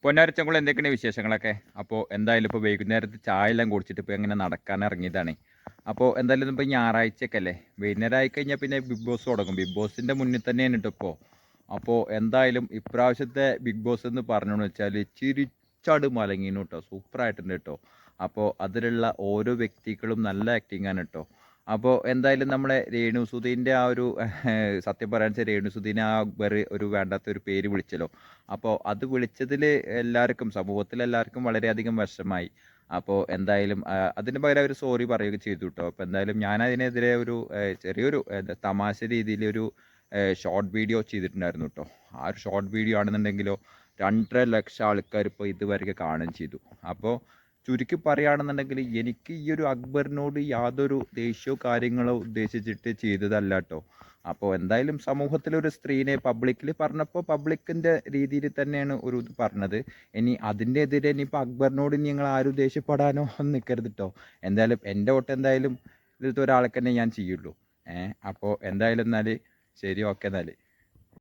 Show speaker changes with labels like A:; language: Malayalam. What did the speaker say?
A: പൊന്നാരച്ചൻകുളം എന്തൊക്കെയാണ് വിശേഷങ്ങളൊക്കെ? അപ്പോൾ എന്തായാലും ഇപ്പോൾ വൈകുന്നേരത്ത് ചായ എല്ലാം കുടിച്ചിട്ട് ഇപ്പോൾ ഇങ്ങനെ നടക്കാൻ ഇറങ്ങിയതാണ്. അപ്പോൾ എന്തായാലും ഇപ്പോൾ ഞായറാഴ്ചയൊക്കെ അല്ലേ, വൈകുന്നേരം ആയിക്കഴിഞ്ഞാൽ പിന്നെ ബിഗ് ബോസ് തുടങ്ങും. ബിഗ് ബോസിൻ്റെ മുന്നിൽ തന്നെയാണ് കേട്ടോ ഇപ്പോൾ. അപ്പോൾ എന്തായാലും ഇപ്രാവശ്യത്തെ ബിഗ് ബോസ് എന്ന് പറഞ്ഞതെന്ന് വെച്ചാൽ ചിരിച്ചാട് മലങ്ങീനു കേട്ടോ, സൂപ്പറായിട്ടുണ്ട് കേട്ടോ. അപ്പോൾ അതിലുള്ള ഓരോ വ്യക്തികളും നല്ല ആക്ടിങ് ആണ് കേട്ടോ. അപ്പോൾ എന്തായാലും നമ്മളെ രേണുസുധീൻ്റെ ആ ഒരു സത്യം പറയാൻ വെച്ചാൽ രേണുസുധീനെ ആ ഒരു വേണ്ടാത്ത ഒരു പേര് വിളിച്ചല്ലോ. അപ്പോൾ അത് വിളിച്ചതിൽ എല്ലാവർക്കും സമൂഹത്തിലെല്ലാവർക്കും വളരെയധികം വിഷമായി. അപ്പോൾ എന്തായാലും അതിന് പകരം അവർ സോറി പറയുകയൊക്കെ ചെയ്തു കേട്ടോ. അപ്പോൾ എന്തായാലും ഞാൻ അതിനെതിരെ ഒരു ചെറിയൊരു തമാശ രീതിയിലൊരു ഷോർട്ട് വീഡിയോ ചെയ്തിട്ടുണ്ടായിരുന്നു കേട്ടോ. ആ ഒരു ഷോർട്ട് വീഡിയോ ആണെന്നുണ്ടെങ്കിലോ 2.5 ലക്ഷം ആൾക്കാർ ഇപ്പോൾ ഇതുവരെയൊക്കെ കാണുകയും ചെയ്തു. അപ്പോൾ ചുരുക്കി പറയുകയാണെന്നുണ്ടെങ്കിൽ എനിക്ക് ഈ ഒരു അക്ബറിനോട് യാതൊരു ദേഷ്യമോ കാര്യങ്ങളോ ഉദ്ദേശിച്ചിട്ട് ചെയ്തതല്ല കേട്ടോ. അപ്പോൾ എന്തായാലും സമൂഹത്തിലൊരു സ്ത്രീനെ പബ്ലിക്കിൽ പറഞ്ഞപ്പോൾ പബ്ലിക്കിൻ്റെ രീതിയിൽ തന്നെയാണ് ഒരു ഇത് പറഞ്ഞത്. ഇനി അതിൻ്റെ എതിരെ ഇനിയിപ്പോൾ അക്ബറിനോട് നിങ്ങൾ ആരും ദേഷ്യപ്പെടാനോ ഒന്നും നിൽക്കരുത് കേട്ടോ. എന്തായാലും എൻ്റെ വോട്ട് എന്തായാലും ഇതിലത്തെ ഒരാൾക്ക് തന്നെ ഞാൻ ചെയ്യുള്ളൂ. അപ്പോൾ എന്തായാലും എന്നാൽ ശരി, ഓക്കെ എന്നാൽ.